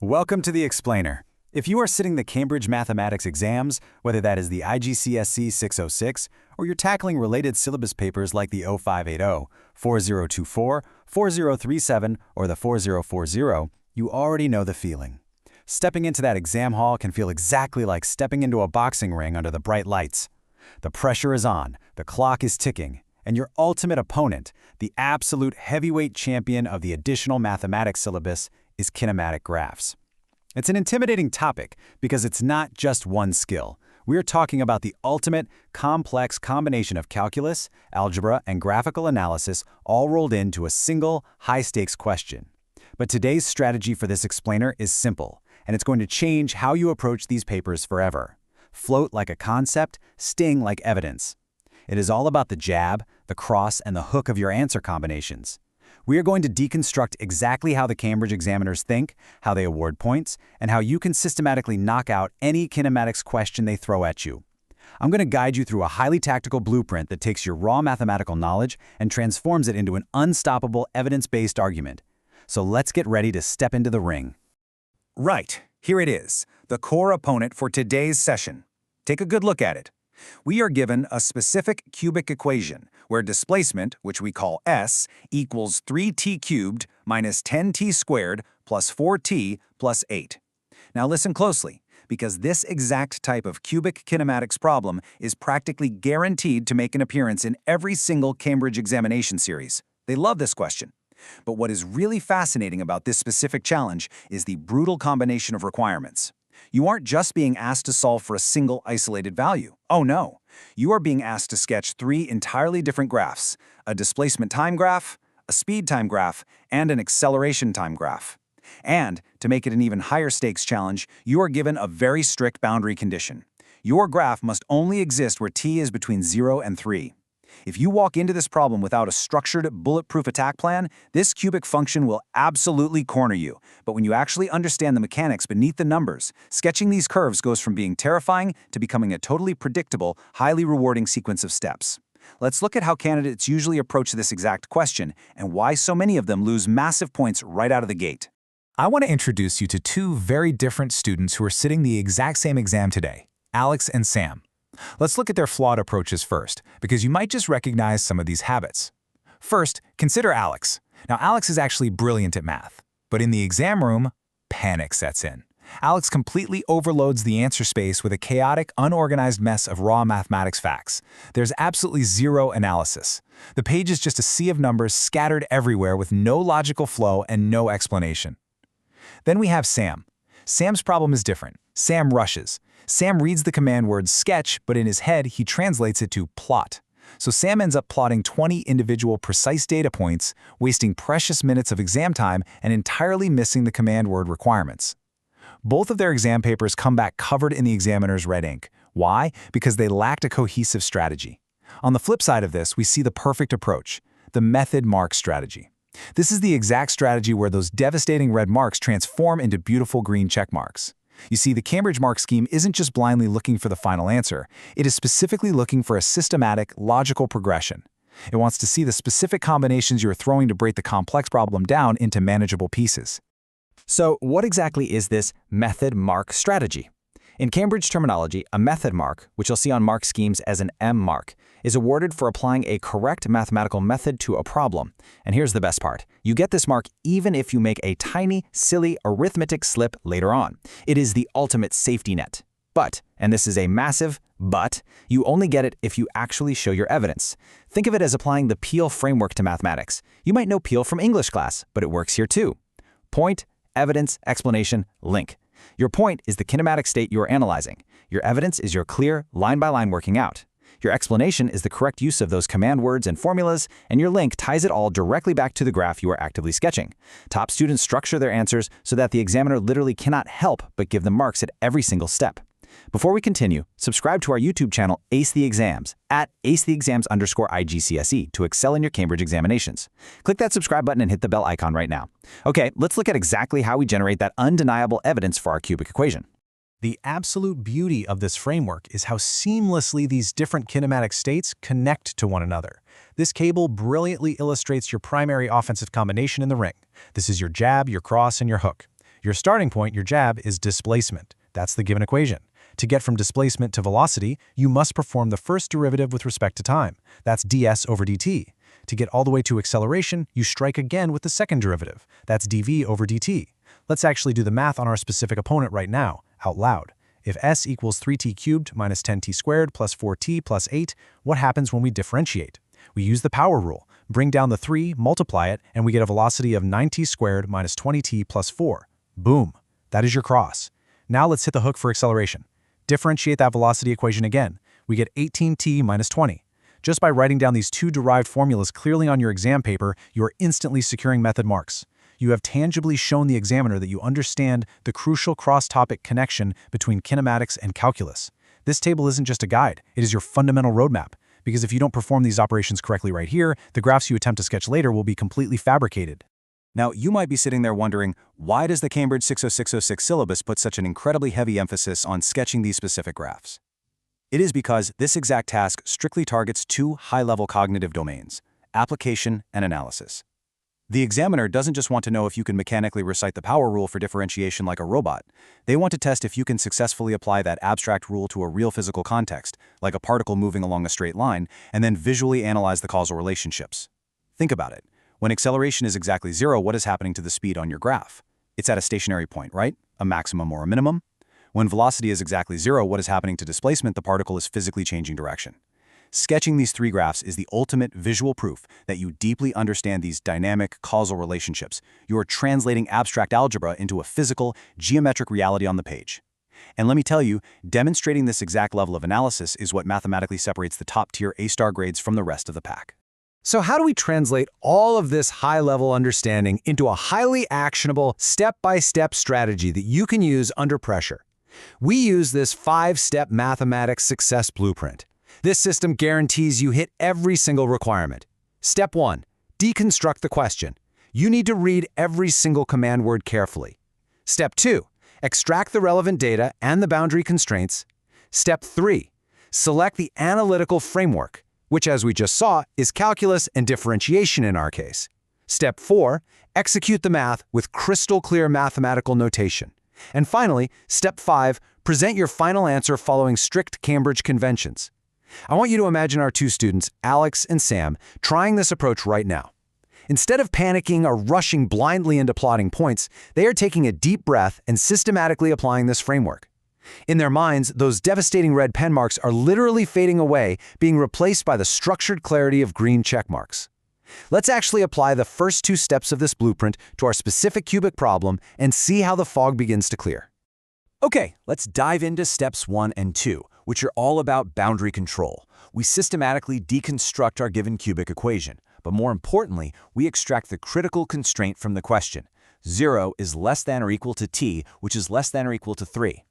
Welcome to the Explainer. If you are sitting the Cambridge Mathematics exams, whether that is the IGCSE 606 or you're tackling related syllabus papers like the 0580, 4024, 4037, or the 4040, you already know the feeling. Stepping into that exam hall can feel exactly like stepping into a boxing ring under the bright lights. The pressure is on, the clock is ticking, and your ultimate opponent, the absolute heavyweight champion of the additional mathematics syllabus, is kinematic graphs. It's an intimidating topic because it's not just one skill. We're talking about the ultimate, complex combination of calculus, algebra, and graphical analysis all rolled into a single, high-stakes question. But today's strategy for this explainer is simple, and it's going to change how you approach these papers forever. Float like a concept, sting like evidence. It is all about the jab, the cross, and the hook of your answer combinations. We are going to deconstruct exactly how the Cambridge examiners think, how they award points, and how you can systematically knock out any kinematics question they throw at you. I'm going to guide you through a highly tactical blueprint that takes your raw mathematical knowledge and transforms it into an unstoppable evidence-based argument. So let's get ready to step into the ring. Right, here it is, the core opponent for today's session. Take a good look at it. We are given a specific cubic equation where displacement, which we call S, equals 3t cubed minus 10t squared plus 4t plus 8. Now listen closely, because this exact type of cubic kinematics problem is practically guaranteed to make an appearance in every single Cambridge examination series. They love this question. But what is really fascinating about this specific challenge is the brutal combination of requirements. You aren't just being asked to solve for a single isolated value. Oh no, you are being asked to sketch three entirely different graphs: a displacement time graph, a speed time graph, and an acceleration time graph. And to make it an even higher stakes challenge, you are given a very strict boundary condition. Your graph must only exist where t is between 0 and 3. If you walk into this problem without a structured, bulletproof attack plan, this cubic function will absolutely corner you. But when you actually understand the mechanics beneath the numbers, sketching these curves goes from being terrifying to becoming a totally predictable, highly rewarding sequence of steps. Let's look at how candidates usually approach this exact question and why so many of them lose massive points right out of the gate. I want to introduce you to two very different students who are sitting the exact same exam today, Alex and Sam. Let's look at their flawed approaches first, because you might just recognize some of these habits. First, consider Alex. Now, Alex is actually brilliant at math, but in the exam room, panic sets in. Alex completely overloads the answer space with a chaotic, unorganized mess of raw mathematics facts. There's absolutely zero analysis. The page is just a sea of numbers scattered everywhere with no logical flow and no explanation. Then we have Sam. Sam's problem is different. Sam rushes. Sam reads the command word sketch, but in his head, he translates it to plot. So Sam ends up plotting 20 individual precise data points, wasting precious minutes of exam time and entirely missing the command word requirements. Both of their exam papers come back covered in the examiner's red ink. Why? Because they lacked a cohesive strategy. On the flip side of this, we see the perfect approach, the method mark strategy. This is the exact strategy where those devastating red marks transform into beautiful green check marks. You see, the Cambridge mark scheme isn't just blindly looking for the final answer. It is specifically looking for a systematic, logical progression. It wants to see the specific combinations you are throwing to break the complex problem down into manageable pieces. So what exactly is this method mark strategy? In Cambridge terminology, a method mark, which you'll see on mark schemes as an M mark, is awarded for applying a correct mathematical method to a problem. And here's the best part. You get this mark even if you make a tiny, silly arithmetic slip later on. It is the ultimate safety net. But, and this is a massive but, you only get it if you actually show your evidence. Think of it as applying the Peel framework to mathematics. You might know Peel from English class, but it works here too. Point, evidence, explanation, link. Your point is the kinematic state you are analyzing. Your evidence is your clear, line-by-line working out. Your explanation is the correct use of those command words and formulas, and your link ties it all directly back to the graph you are actively sketching. Top students structure their answers so that the examiner literally cannot help but give them marks at every single step. Before we continue, subscribe to our YouTube channel, Ace the Exams, at acetheexams_IGCSE to excel in your Cambridge examinations. Click that subscribe button and hit the bell icon right now. Okay, let's look at exactly how we generate that undeniable evidence for our cubic equation. The absolute beauty of this framework is how seamlessly these different kinematic states connect to one another. This cable brilliantly illustrates your primary offensive combination in the ring. This is your jab, your cross, and your hook. Your starting point, your jab, is displacement. That's the given equation. To get from displacement to velocity, you must perform the first derivative with respect to time. That's ds over dt. To get all the way to acceleration, you strike again with the second derivative. That's dv over dt. Let's actually do the math on our specific opponent right now, out loud. If s equals 3t cubed minus 10t squared plus 4t plus 8, what happens when we differentiate? We use the power rule, bring down the 3, multiply it, and we get a velocity of 9t squared minus 20t plus 4. Boom. That is your cross. Now let's hit the hook for acceleration. Differentiate that velocity equation again. We get 18t minus 20. Just by writing down these two derived formulas clearly on your exam paper, you are instantly securing method marks. You have tangibly shown the examiner that you understand the crucial cross-topic connection between kinematics and calculus. This table isn't just a guide, it is your fundamental roadmap, because if you don't perform these operations correctly right here, the graphs you attempt to sketch later will be completely fabricated. Now, you might be sitting there wondering, why does the Cambridge 60606 syllabus put such an incredibly heavy emphasis on sketching these specific graphs? It is because this exact task strictly targets two high-level cognitive domains, application and analysis. The examiner doesn't just want to know if you can mechanically recite the power rule for differentiation like a robot. They want to test if you can successfully apply that abstract rule to a real physical context, like a particle moving along a straight line, and then visually analyze the causal relationships. Think about it. When acceleration is exactly 0, what is happening to the speed on your graph? It's at a stationary point, right? A maximum or a minimum? When velocity is exactly 0, what is happening to displacement? The particle is physically changing direction. Sketching these three graphs is the ultimate visual proof that you deeply understand these dynamic causal relationships. You are translating abstract algebra into a physical, geometric reality on the page. And let me tell you, demonstrating this exact level of analysis is what mathematically separates the top-tier A-star grades from the rest of the pack. So how do we translate all of this high-level understanding into a highly actionable, step-by-step strategy that you can use under pressure? We use this 5-step mathematics success blueprint. This system guarantees you hit every single requirement. Step 1. Deconstruct the question. You need to read every single command word carefully. Step 2. Extract the relevant data and the boundary constraints. Step 3. Select the analytical framework, which, as we just saw, is calculus and differentiation in our case. Step 4. Execute the math with crystal clear mathematical notation. And finally, Step 5. Present your final answer following strict Cambridge conventions. I want you to imagine our two students, Alex and Sam, trying this approach right now. Instead of panicking or rushing blindly into plotting points, they are taking a deep breath and systematically applying this framework. In their minds, those devastating red pen marks are literally fading away, being replaced by the structured clarity of green check marks. Let's actually apply the first two steps of this blueprint to our specific cubic problem and see how the fog begins to clear. Okay, let's dive into steps 1 and 2, which are all about boundary control. We systematically deconstruct our given cubic equation, but more importantly, we extract the critical constraint from the question. 0 is less than or equal to t, which is less than or equal to 3.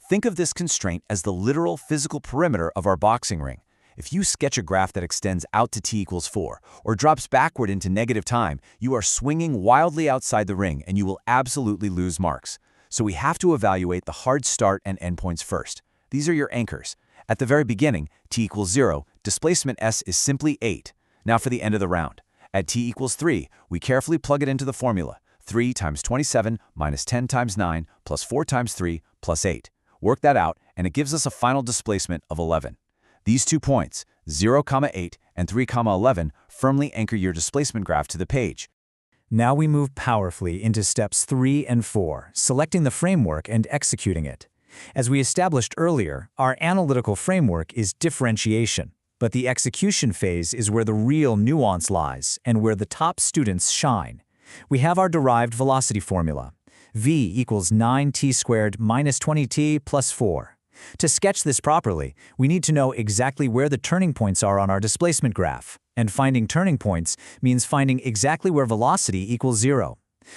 Think of this constraint as the literal physical perimeter of our boxing ring. If you sketch a graph that extends out to t equals 4, or drops backward into negative time, you are swinging wildly outside the ring and you will absolutely lose marks. So we have to evaluate the hard start and endpoints first. These are your anchors. At the very beginning, t equals 0, displacement s is simply 8. Now for the end of the round. At t equals 3, we carefully plug it into the formula. 3 times 27 minus 10 times 9 plus 4 times 3 plus 8. Work that out, and it gives us a final displacement of 11. These 2 points, 0, 8 and 3, 11, firmly anchor your displacement graph to the page. Now we move powerfully into steps 3 and 4, selecting the framework and executing it. As we established earlier, our analytical framework is differentiation, but the execution phase is where the real nuance lies and where the top students shine. We have our derived velocity formula. V equals 9t squared minus 20t plus 4. To sketch this properly, we need to know exactly where the turning points are on our displacement graph. And finding turning points means finding exactly where velocity equals 0.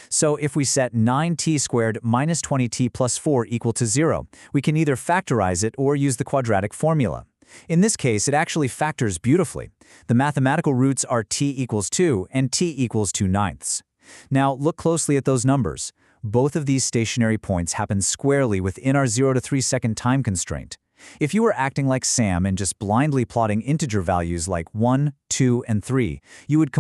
So if we set 9t squared minus 20t plus 4 equal to 0, we can either factorize it or use the quadratic formula. In this case, it actually factors beautifully. The mathematical roots are t equals 2 and t equals 2/9. Now look closely at those numbers. Both of these stationary points happen squarely within our 0 to 3 second time constraint. If you were acting like Sam and just blindly plotting integer values like 1, 2, and 3, you would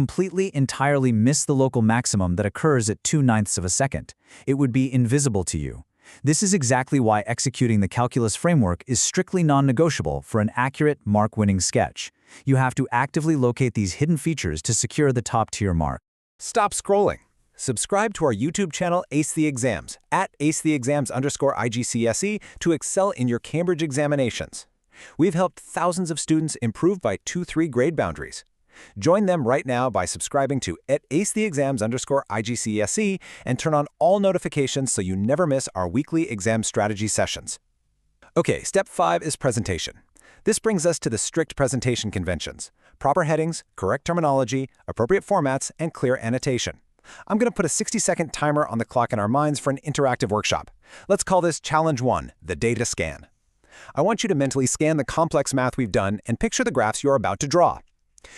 entirely miss the local maximum that occurs at 2/9 of a second. It would be invisible to you. This is exactly why executing the calculus framework is strictly non-negotiable for an accurate, mark-winning sketch. You have to actively locate these hidden features to secure the top-tier mark. Stop scrolling. Subscribe to our YouTube channel, Ace the Exams, at @acetheexams_IGCSE to excel in your Cambridge examinations. We've helped thousands of students improve by 2-3 grade boundaries. Join them right now by subscribing to @acetheexams_IGCSE and turn on all notifications so you never miss our weekly exam strategy sessions. Okay, step 5 is presentation. This brings us to the strict presentation conventions: proper headings, correct terminology, appropriate formats, and clear annotation. I'm going to put a 60-second timer on the clock in our minds for an interactive workshop. Let's call this Challenge 1, the data scan. I want you to mentally scan the complex math we've done and picture the graphs you're about to draw.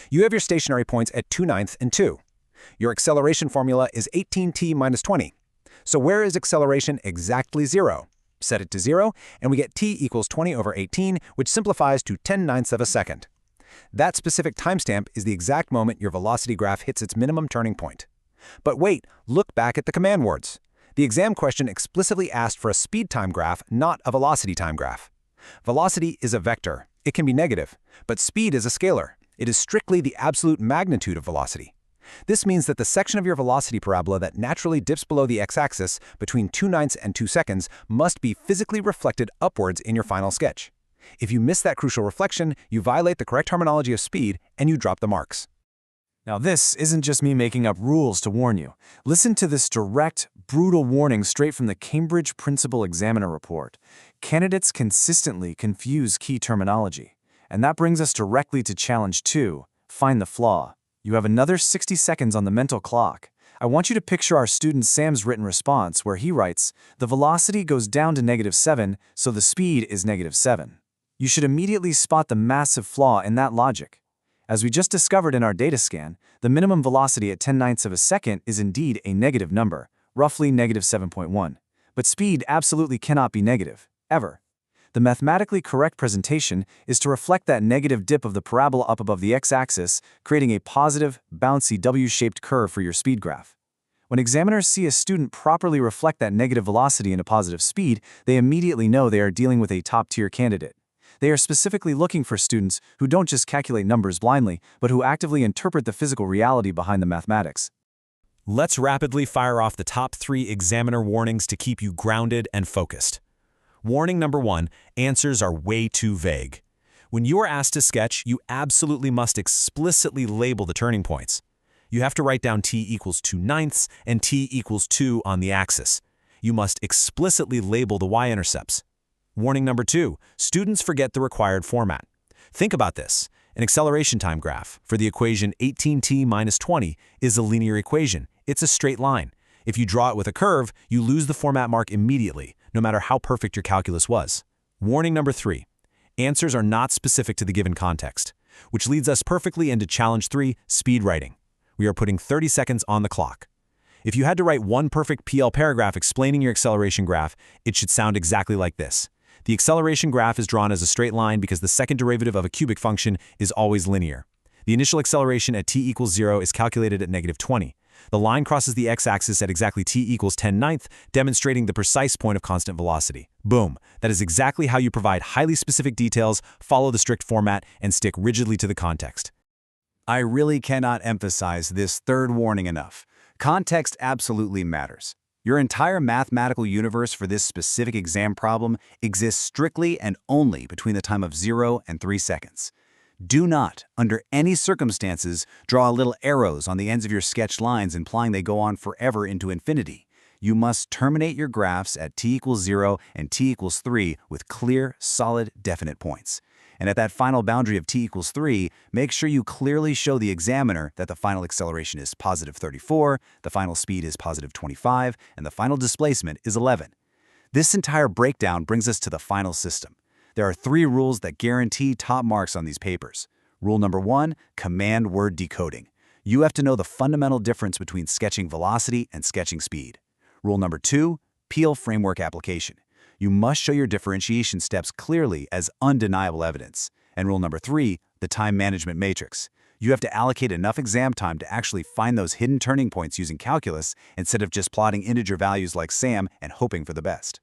You have your stationary points at 2/9 and 2. Your acceleration formula is 18t minus 20. So where is acceleration exactly 0? Set it to 0, and we get t equals 20 over 18, which simplifies to 10/9 of a second. That specific timestamp is the exact moment your velocity graph hits its minimum turning point. But wait, look back at the command words. The exam question explicitly asked for a speed time graph, not a velocity time graph. Velocity is a vector. It can be negative, but speed is a scalar. It is strictly the absolute magnitude of velocity. This means that the section of your velocity parabola that naturally dips below the x-axis between 2/9 and 2 seconds must be physically reflected upwards in your final sketch. If you miss that crucial reflection, you violate the correct terminology of speed and you drop the marks. Now this isn't just me making up rules to warn you. Listen to this direct, brutal warning straight from the Cambridge Principal Examiner report. Candidates consistently confuse key terminology. And that brings us directly to Challenge 2, find the flaw. You have another 60 seconds on the mental clock. I want you to picture our student Sam's written response where he writes, the velocity goes down to -7, so the speed is -7. You should immediately spot the massive flaw in that logic. As we just discovered in our data scan, the minimum velocity at 10/9 of a second is indeed a negative number, roughly -7.1. But speed absolutely cannot be negative, ever. The mathematically correct presentation is to reflect that negative dip of the parabola up above the x-axis, creating a positive, bouncy W-shaped curve for your speed graph. When examiners see a student properly reflect that negative velocity into positive speed, they immediately know they are dealing with a top-tier candidate. They are specifically looking for students who don't just calculate numbers blindly, but who actively interpret the physical reality behind the mathematics. Let's rapidly fire off the top 3 examiner warnings to keep you grounded and focused. Warning number 1, answers are way too vague. When you are asked to sketch, you absolutely must explicitly label the turning points. You have to write down t equals 2/9 and t equals 2 on the axis. You must explicitly label the y-intercepts. Warning number 2, students forget the required format. Think about this. An acceleration time graph for the equation 18t minus 20 is a linear equation. It's a straight line. If you draw it with a curve, you lose the format mark immediately, no matter how perfect your calculus was. Warning number 3, answers are not specific to the given context, which leads us perfectly into Challenge 3, speed writing. We are putting 30 seconds on the clock. If you had to write one perfect PL paragraph explaining your acceleration graph, it should sound exactly like this. The acceleration graph is drawn as a straight line because the second derivative of a cubic function is always linear. The initial acceleration at t equals 0 is calculated at -20. The line crosses the x-axis at exactly t equals 10/9, demonstrating the precise point of constant velocity. Boom! That is exactly how you provide highly specific details, follow the strict format, and stick rigidly to the context. I really cannot emphasize this third warning enough. Context absolutely matters. Your entire mathematical universe for this specific exam problem exists strictly and only between the time of 0 and 3 seconds. Do not, under any circumstances, draw little arrows on the ends of your sketched lines implying they go on forever into infinity. You must terminate your graphs at t equals 0 and t equals 3 with clear, solid, definite points. And at that final boundary of t equals 3, make sure you clearly show the examiner that the final acceleration is +34, the final speed is +25, and the final displacement is 11. This entire breakdown brings us to the final system. There are 3 rules that guarantee top marks on these papers. Rule number 1, command word decoding. You have to know the fundamental difference between sketching velocity and sketching speed. Rule number 2, Peel framework application. You must show your differentiation steps clearly as undeniable evidence. And rule number 3, the time management matrix. You have to allocate enough exam time to actually find those hidden turning points using calculus instead of just plotting integer values like Sam and hoping for the best.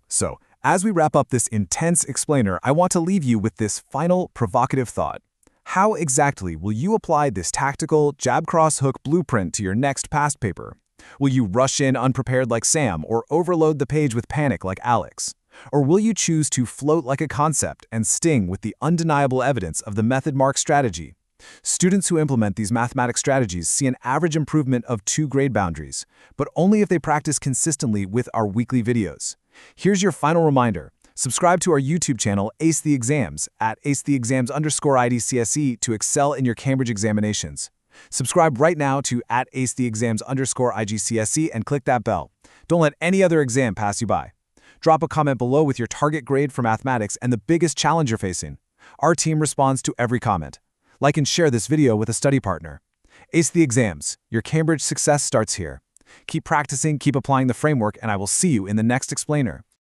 So, as we wrap up this intense explainer, I want to leave you with this final provocative thought. How exactly will you apply this tactical jab-cross-hook blueprint to your next past paper? Will you rush in unprepared like Sam or overload the page with panic like Alex? Or will you choose to float like a concept and sting with the undeniable evidence of the method mark strategy? Students who implement these mathematics strategies see an average improvement of 2 grade boundaries, but only if they practice consistently with our weekly videos. Here's your final reminder. Subscribe to our YouTube channel, Ace the Exams, at acetheexams_IDCSE to excel in your Cambridge examinations. Subscribe right now to at acetheexams_IGCSE and click that bell. Don't let any other exam pass you by. Drop a comment below with your target grade for mathematics and the biggest challenge you're facing. Our team responds to every comment. Like and share this video with a study partner. Ace the Exams, your Cambridge success starts here. Keep practicing, keep applying the framework, and I will see you in the next explainer.